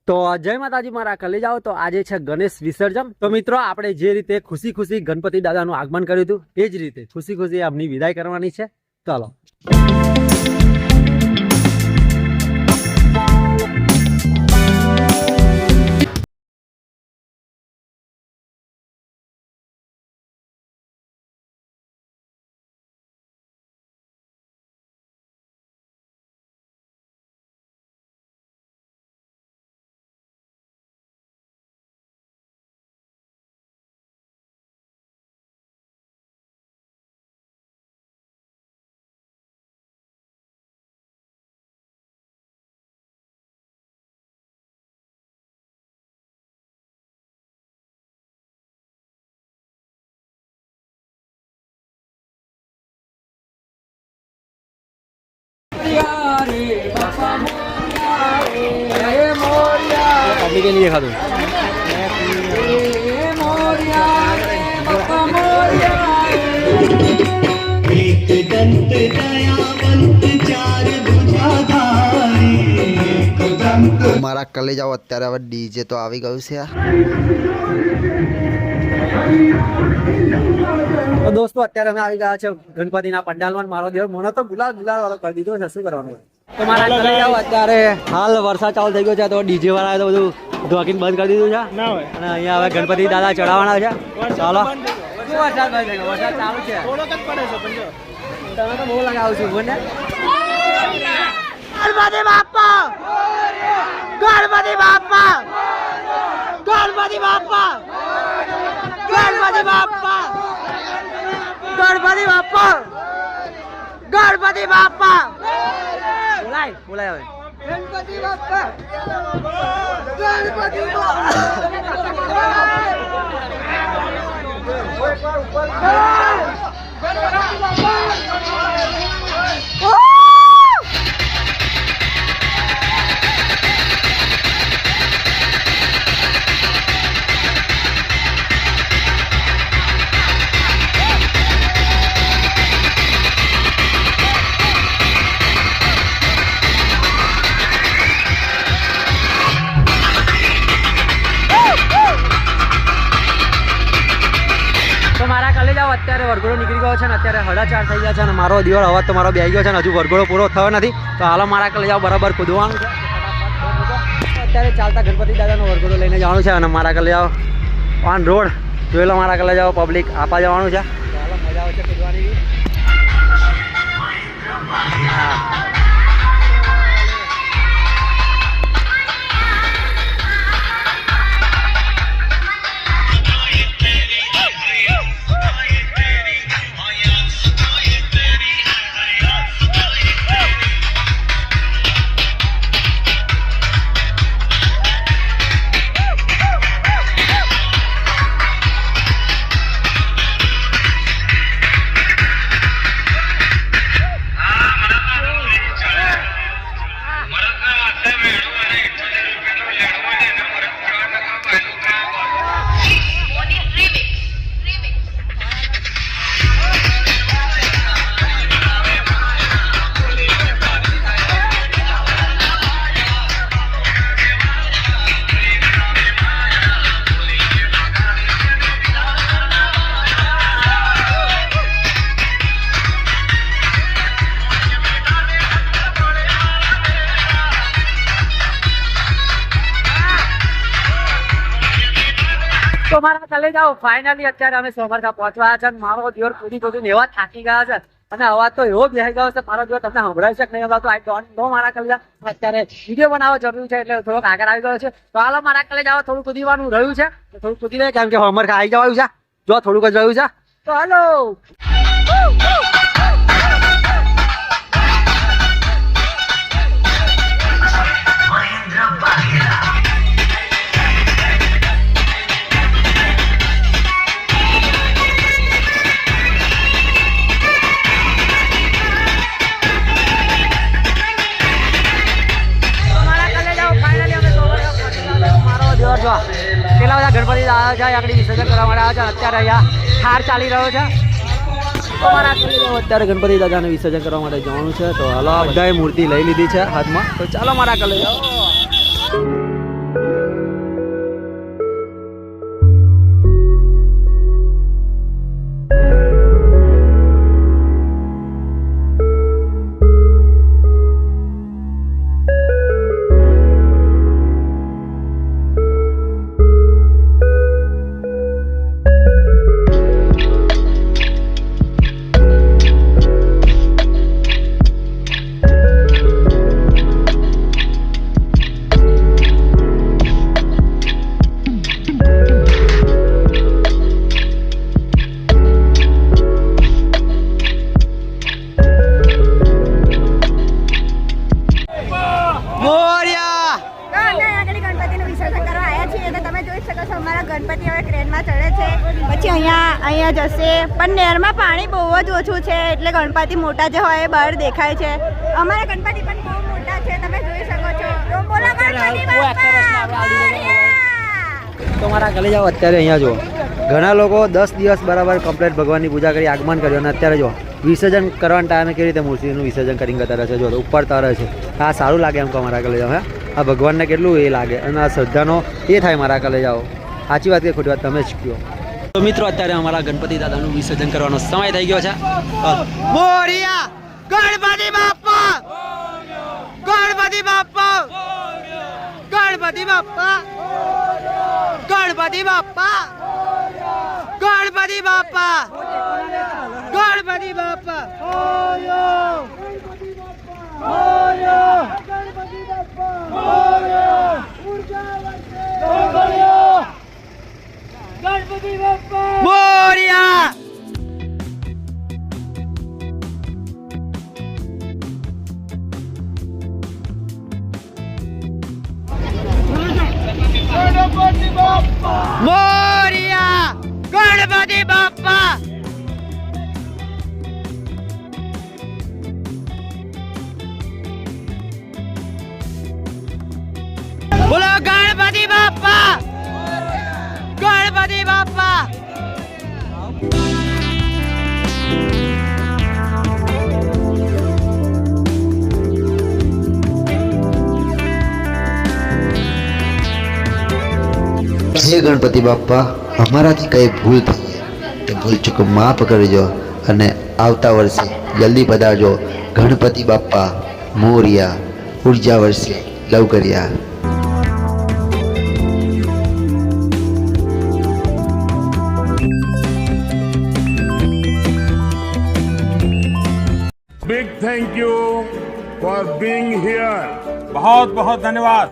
તો જય માતાજી મારા કલેજાઓ. તો આજે છે ગણેશ વિસર્જન. તો મિત્રો આપણે જે રીતે ખુશી ખુશી ગણપતિ દાદાનું આગમન કર્યું હતું એ જ રીતે ખુશી ખુશી આપની વિદાય કરવાની છે. ચાલો. पब्लिक नहीं देखा तुम एक दंत दयावंत चार भुजाधारी एक दंत મારા કલેજાઓ અત્યારે હવે ડીજે તો આવી ગયું છે. તો દોસ્તો અત્યારે અમે આવી ગયા છે ગણપતિના પંડાલમાં. મારો દેવ મને તો ગુલાલ વાળો કરી દીધો છે. શું કરવાનું? તો મારા કલેજાઓ અત્યારે હાલ વરસાદ ચાલુ થઈ ગયો છે તો ડીજે વાળાએ તો બધું ઢોકીને બંધ કરી દીધું છે અને અહીંયા હવે ગણપતિ દાદા ચડાવવાના છે. ચાલો. શું વરસાદ ભાઈ થઈ ગયો? વરસાદ ચાલુ છે. તમે તો બહુ લગાવું છું બોને. ગણપતિ બાપા, ગણપતિ બાપા, ગણપતિ બાપા, ગણપતિ બાપા, ગણપતિ બાપા, ગણપતિ બાપા. બોલાય બોલાય હવે. ગણપતિ બાપા, ગણપતિ તો મારા કલેજાઓ અત્યારે વરઘોડો નીકળી ગયો છે ને અત્યારે 4:30 થઈ ગયા છે અને મારો દિવસ અવાજ તો મારો બેસી ગયો છે ને હજુ વરઘોડો પૂરો થયો નથી. તો હાલો મારા કલેજાઓ બરાબર કૂદવાનું છે. અત્યારે ચાલતા ગણપતિ દાદાનો વરઘોડો લઈને જવાનું છે અને મારા કલેજાઓ ઓન રોડ જોઈ લો. મારા કલેજાઓ પબ્લિક આપા જવાનું છે. તો હાલો મજા આવશે કૂદવાની. તો મારા કલેજાઓ ફાઇનલી અત્યારે અમે સોમરખા પહોંચવા છે. મારો દિવસ કૂદી એવા થાકી ગયા છે અને અવાજ તો એવો બેસી ગયો છે. મારો દિવસ તમને સંભળાય છે કે નહીં સંભળાતો આઈ ડોન્ટ નો. મારા કલેજા અત્યારે વિડીયો બનાવવો જરૂરી છે એટલે થોડોક આગળ આવી ગયો છે. તો હાલો મારા કલેજાઓ થોડું કૂદીવાનું રહ્યું છે તો થોડું કૂદી લે કેમ કે સોમરખા આવી જવાયું છે. જો થોડુંક જ રહ્યું છે. તો હાલો. પેલા બધા ગણપતિ દાદા છે આગળ વિસર્જન કરવા માટે આવે છે. અત્યારે અહીંયા થાર ચાલી રહ્યો છે. અત્યારે ગણપતિ દાદાને વિસર્જન કરવા માટે જવાનું છે. તો હાલો બધાએ મૂર્તિ લઈ લીધી છે હાથમાં. તો ચાલો મારા કલેજાઓ. ગણપતિ હવે ક્રેનમાં ચડે છે, પછી અહીંયા જશે. પણ નહેરમાં પાણી બહુ જ ઓછું છે એટલે ગણપતિ મોટા જે હોય એ બહાર દેખાય છે. અમારા ગણપતિ પણ બહુ મોટા છે, તમે જોઈ શકો છો. બોલો ગણપતિ બાપ્પા મોરયા! તો મારા ગલે જાઓ અત્યારે અહીંયા જુઓ, ઘણા લોકો 10 દિવસ બરાબર કમ્પ્લીટ ભગવાનની પૂજા કરી આગમન કર્યું અને અત્યારે જો વિસર્જન કરવાના ટાઈમે કેવી રીતે મૂર્તિનું વિસર્જન કરીને કરતા રહે છે. જો ઉપર તરે છે, આ સારું લાગે એમ કહો મારા ગલે જાઓ. હે આ ભગવાનને કેટલું એ લાગે અને આ શ્રદ્ધાનો એ થાય મારા ગલે જાઓ. સાચી વાત કે ખોટી વાત તમે જ કહો. તો મિત્રો અત્યારે અમારા ગણપતિ દાદાનું વિસર્જન કરવાનો સમય થઈ ગયો છે. મોરયા ગણપતિ બાપ્પા, ગણપતિ બાપ્પા, ગણપતિ બાપ્પા, ગણપતિ બાપ્પા, ગણપતિ બાપ્પા, ગણપતિ બાપ્પા, મોરયા! મોરયા ગણપતિ બાપ્પા! બોલો ગણપતિ બાપ્પા, ગણપતિ બાપ્પા! હે ગણપતિ બાપ્પા, અમારાથી કંઈ ભૂલ થઈ તે ભૂલ ચૂક માફ કરજો અને આવતા વર્ષે જલ્દી પધારજો. ગણપતિ બાપ્પા મોરયા, ઉર્જા વર્ષે લવકરિયા. Big thank you for being here. बहुत बहुत धन्यवाद.